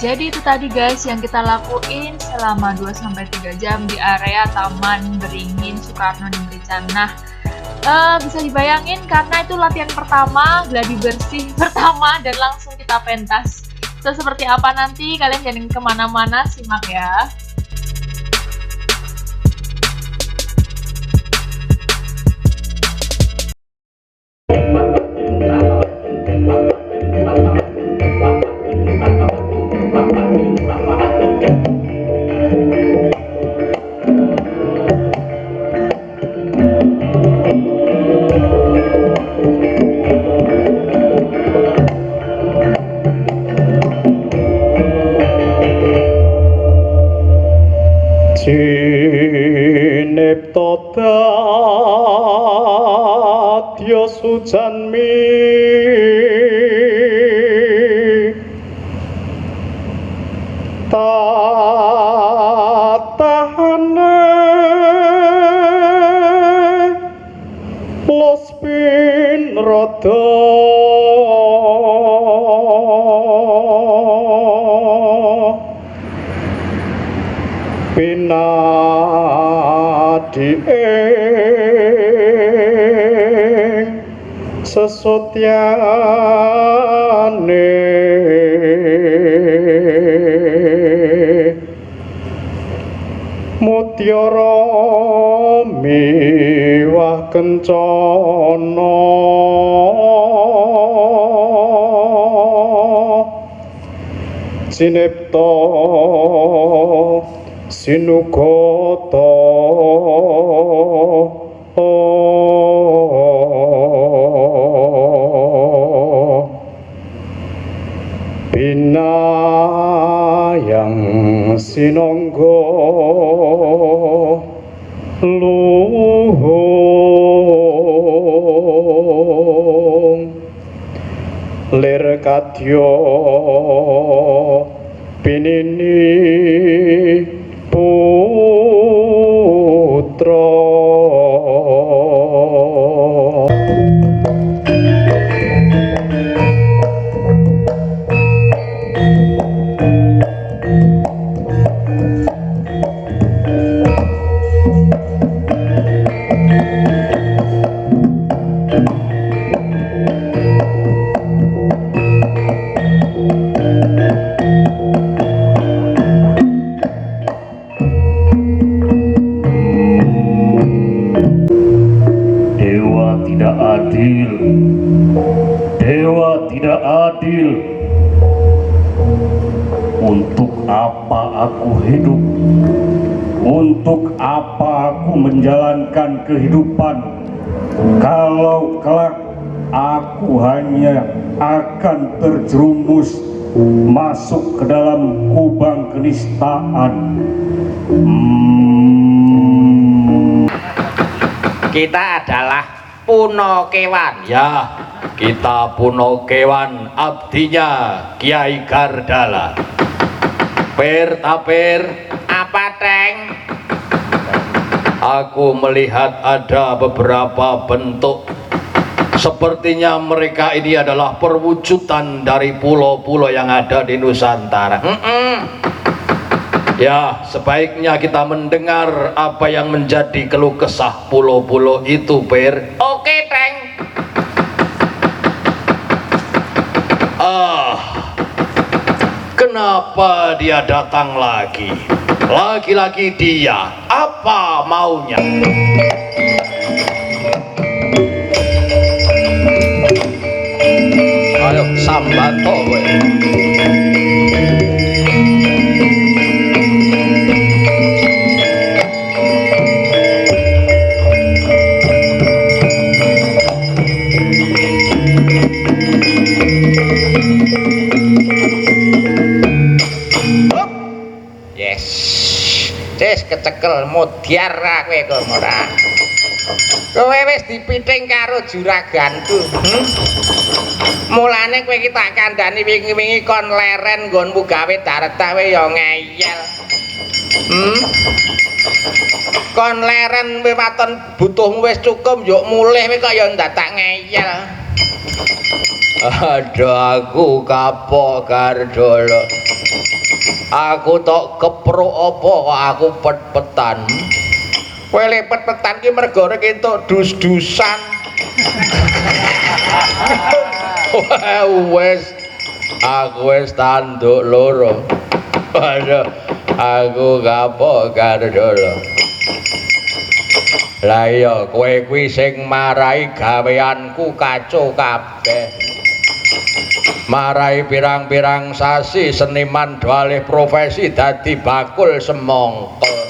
Jadi itu tadi guys yang kita lakuin selama 2-3 jam di area Taman Beringin Soekarno di Merican. Nah, bisa dibayangin karena itu latihan pertama, gladi bersih pertama dan langsung kita pentas. So, seperti apa nanti kalian jangan kemana-mana, simak ya. Cinipta dadya sujanmi tatahane los pin rada pinadi ing sesutyane mutiara miwah kencana cinipta sinugata pinayang sinangga luhung lir kadya pinini putra Dewa tidak adil. Untuk apa aku hidup? Untuk apa aku menjalankan kehidupan kalau kelak aku hanya akan terjerumus masuk ke dalam kubang kenistaan? Kita adalah Puno Kewan. Ya, kita Puno Kewan, abdinya Kiai Gardala. Per taper, Apa Teng? aku melihat ada beberapa bentuk. Sepertinya mereka ini adalah perwujudan dari pulau-pulau yang ada di Nusantara. Ya, sebaiknya kita mendengar apa yang menjadi keluh kesah pulau-pulau itu, Per. Oke Teng. Kenapa dia datang lagi? Lagi-lagi dia, apa maunya? Ayo sambato we. Yes, kecekel mudyar kowe kok ora. Kowe wis dipiting karo juraganku. Mulane kowe iki tak kandhani wingi-wingi kon leren nggonmu gawe daretah kowe ya ngeyel. Kon leren kowe waton butuhmu wis cukup yo mulih kowe kok ya ndadak ngeyel. Aduh, aku kapok Gardala. Aku tok kepruk apa kok aku pet-petan. Kowe lepet-petan ki mergo rek entuk dus-dusan. Wes aku wis tanduk loro. Aduh, aku kapok karo dolo. Lah iya kowe kuwi sing marai gaweanku kacau kabeh. Marai pirang-pirang sasi seniman doalih profesi dadi bakul semongkol.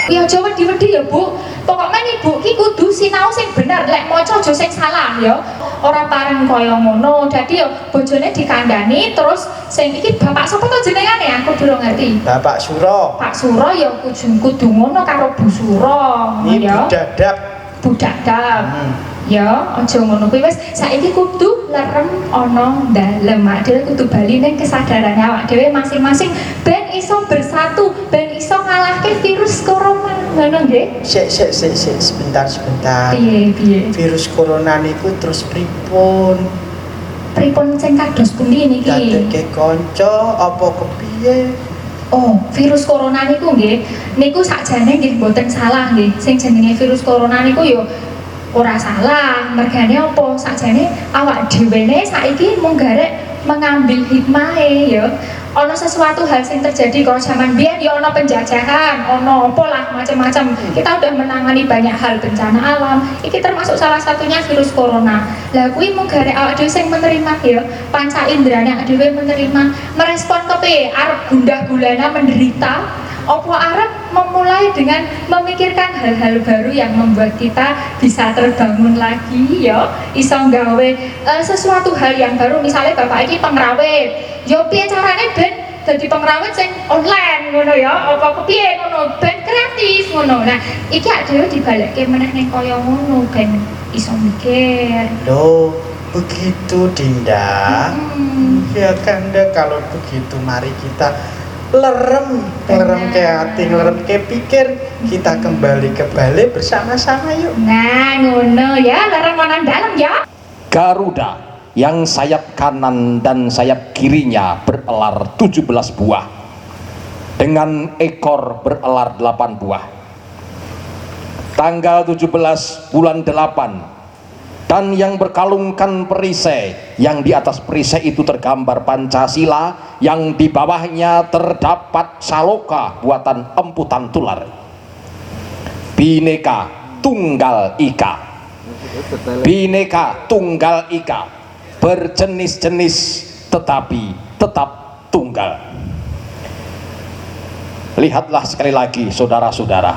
Ya aja wedi-wedi ya, Bu. Pokoknya nih Bu ki kudu sinau sing bener, lek maca aja sing salah ya. Ora pareng kaya ngono. Dadi ya bojone dikandani terus sing iki bapak sapa to jenengane aku durung ngerti. Bapak Suro. Pak Suro ya kudu ngono karo Bu Suro. Ini Ya. budadap. Budadap. Ya, aja ngono kuwi wis saiki kudu lerem ana dalem. Awak dhewe kudu bali ning kesadaran awak dhewe masing-masing ben iso bersatu, ben iso ngalahke virus corona. Ngono nggih? Sik, sebentar. Piye? Virus corona niku terus pripun? Pripun sing kados pundi niki? Dadekke kanca apa kepiye? Oh, virus corona niku nggih, niku sakjane nggih mboten salah nggih. Sing jenenge virus corona niku yo ora salah. Mergane apa? Sakjane awak dhewene saiki mung garek mengambil hikmahe ya. Ana sesuatu hal sing terjadi kalau zaman biyen ya ana penjajahan, ana apa lah macam-macam. Kita udah menangani banyak hal bencana alam. Iki termasuk salah satunya virus corona. Lah kuwi mung garek awak dhewe sing menerima ya. Panca indrane awak dhewe menerima, merespon kepiye? Arep gundah gulana menderita apa arep memulai dengan memikirkan hal-hal baru yang membuat kita bisa terbangun lagi ya, iso nggawe sesuatu hal yang baru. Misalnya bapak ini pengrawit, yo piye carane ben dadi pengrawit sing online ngono ya, apa kepiye ngono ben kreatif ngono. Nah iki dhewe dibalekke meneh ning kaya ngono ben iso mikir. Loh, begitu Dinda. Ya Kanda, kalau begitu mari kita lerem ke hati, lerem ke pikir, kita kembali ke balai bersama-sama yuk. Nah ngono ya, lerem ana dalem ya. Garuda yang sayap kanan dan sayap kirinya berelar 17 buah dengan ekor berelar 8 buah. Tanggal 17 bulan 8, dan yang berkalungkan perisai, yang di atas perisai itu tergambar Pancasila, yang di bawahnya terdapat saloka buatan emputan tular. Bhinneka Tunggal Ika. Bhinneka Tunggal Ika, berjenis-jenis tetapi tetap tunggal. Lihatlah sekali lagi saudara-saudara,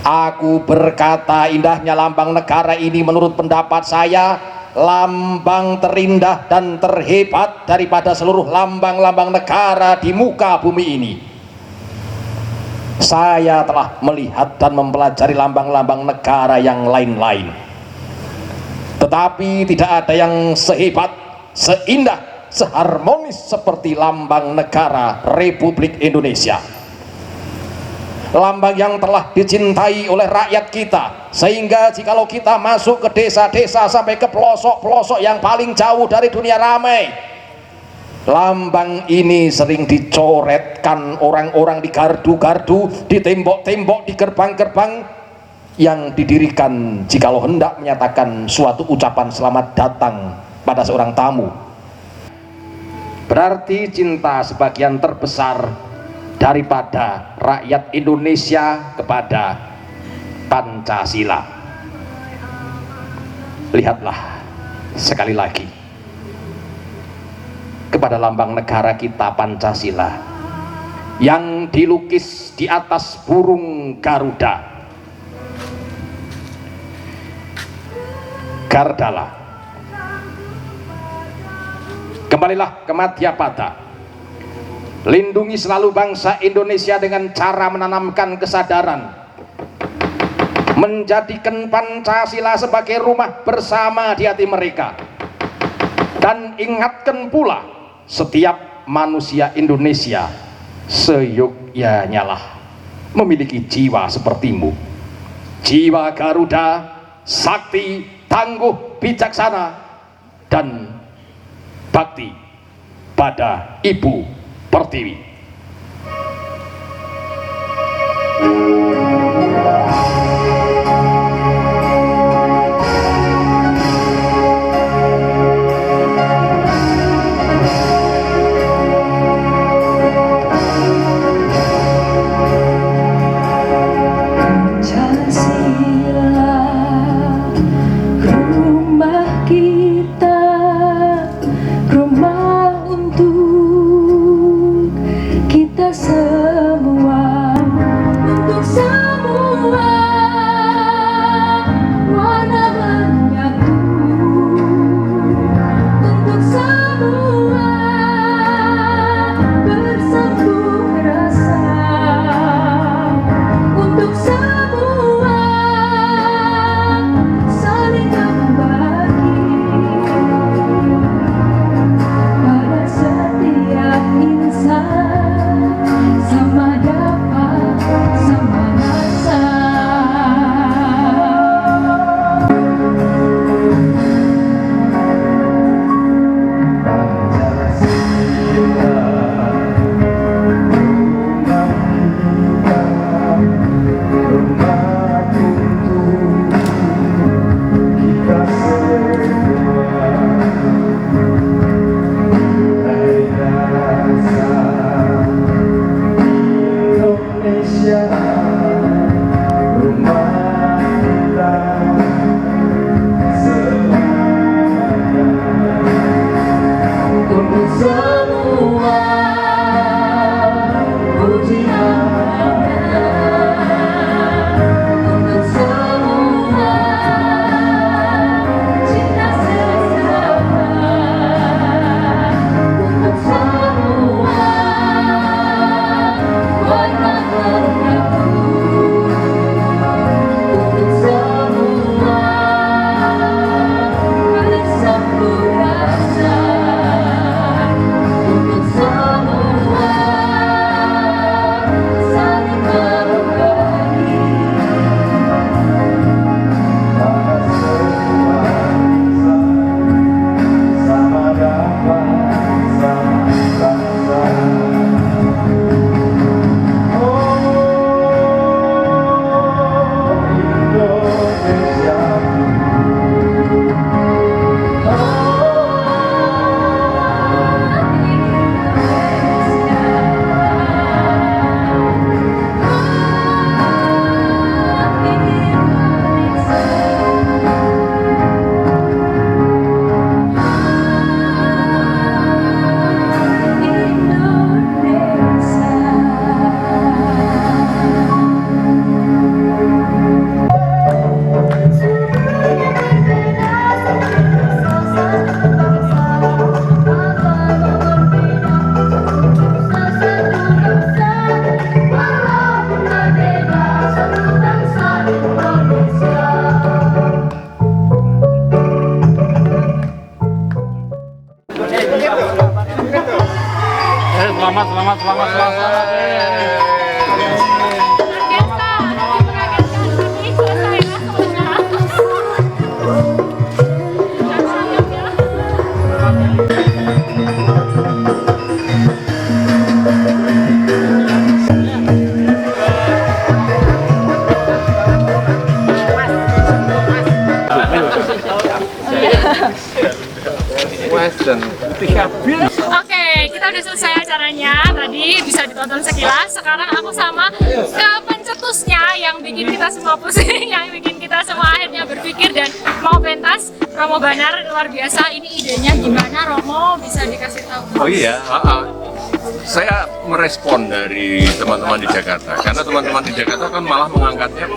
aku berkata indahnya lambang negara ini menurut pendapat saya lambang terindah dan terhebat daripada seluruh lambang-lambang negara di muka bumi ini. Saya telah melihat dan mempelajari lambang-lambang negara yang lain-lain, tetapi tidak ada yang sehebat, seindah, seharmonis seperti lambang negara Republik Indonesia. Lambang yang telah dicintai oleh rakyat kita, sehingga jikalau kita masuk ke desa-desa sampai ke pelosok-pelosok yang paling jauh dari dunia ramai, lambang ini sering dicoretkan orang-orang di gardu-gardu, di tembok-tembok, di gerbang-gerbang yang didirikan jikalau hendak menyatakan suatu ucapan selamat datang pada seorang tamu. Berarti cinta sebagian terbesar daripada rakyat Indonesia kepada Pancasila. Lihatlah sekali lagi kepada lambang negara kita Pancasila yang dilukis di atas burung Garuda. Gardala, kembalilah ke Madyapada. Lindungi selalu bangsa Indonesia dengan cara menanamkan kesadaran, menjadikan Pancasila sebagai rumah bersama di hati mereka, dan ingatkan pula setiap manusia Indonesia seyogyanya lah memiliki jiwa sepertimu, jiwa Garuda, sakti, tangguh, bijaksana, dan bakti pada ibu Pertiwi. Oke, kita udah selesai acaranya. Tadi bisa ditonton sekilas. Sekarang aku sama pencetusnya yang bikin kita semua pusing, yang bikin kita semua akhirnya berpikir dan mau pentas. Romo Banar luar biasa. Ini idenya gimana, Romo? Bisa dikasih tahu? Oh iya, saya merespon dari teman-teman di Jakarta, karena teman-teman di Jakarta kan malah mengangkatnya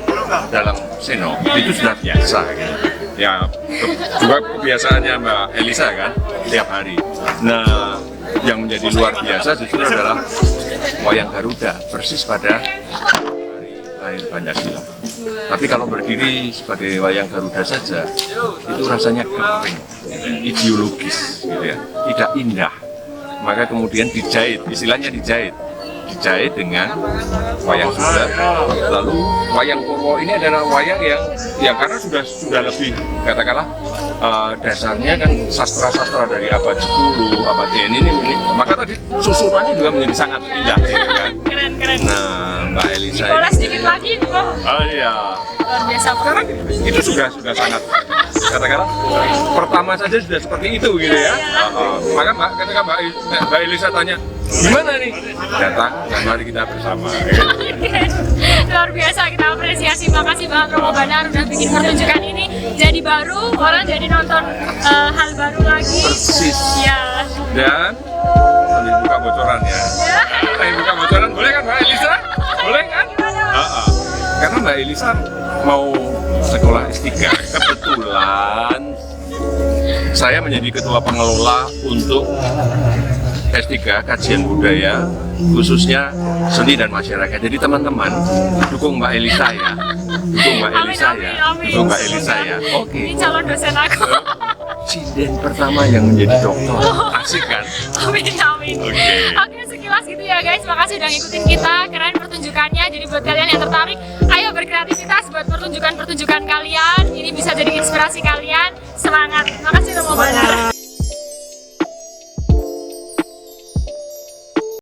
dalam seno, itu sudah biasa gitu. Ya, juga kebiasaannya Mbak Elisa kan, tiap hari. Nah, yang menjadi luar biasa justru adalah wayang Garuda, persis pada hari lahir Pancasila. Tapi kalau berdiri sebagai wayang Garuda saja, itu rasanya kering, ideologis, gitu ya, tidak indah. Maka kemudian dijahit, istilahnya dijahit. dijahit dengan wayang Sunda. Lalu wayang Purwo ini adalah wayang yang karena sudah lebih katakanlah dasarnya kan sastra-sastra dari abad 10, abad ini, maka tadi susunannya juga menjadi sangat indah ya kan. Keren. Nah, Mbak Elisa Boleh sedikit lagi kok. oh iya, Luar biasa. sekarang itu sudah sangat katakanlah pertama saja sudah seperti itu gitu ya. Maka ketika Mbak Elisa tanya gimana nih, datang dan mari kita bersama. Luar biasa, kita apresiasi. Makasih banget Romo Banar udah bikin pertunjukan ini jadi baru, orang jadi nonton hal baru lagi. Persis. Ya. Dan sambil buka bocoran ya. Buka bocoran boleh kan Mbak Elisa? Boleh kan? Karena Mbak Elisa mau sekolah S3. Kebetulan saya menjadi ketua pengelola untuk S3 kajian budaya khususnya seni dan masyarakat. Jadi teman-teman dukung Mbak Elisa ya. Dukung Mbak Elisa ya. Dukung Mbak Elisa ya. Oke. Ini calon dosen aku. Sinden pertama yang menjadi dokter. Asik kan? Amin. Oke, sekilas gitu ya guys. Makasih udah ngikutin kita. Keren pertunjukannya. Jadi buat kalian yang tertarik, ayo berkreativitas buat pertunjukan kalian. Ini bisa jadi inspirasi kalian. Semangat. Makasih Romo Banar.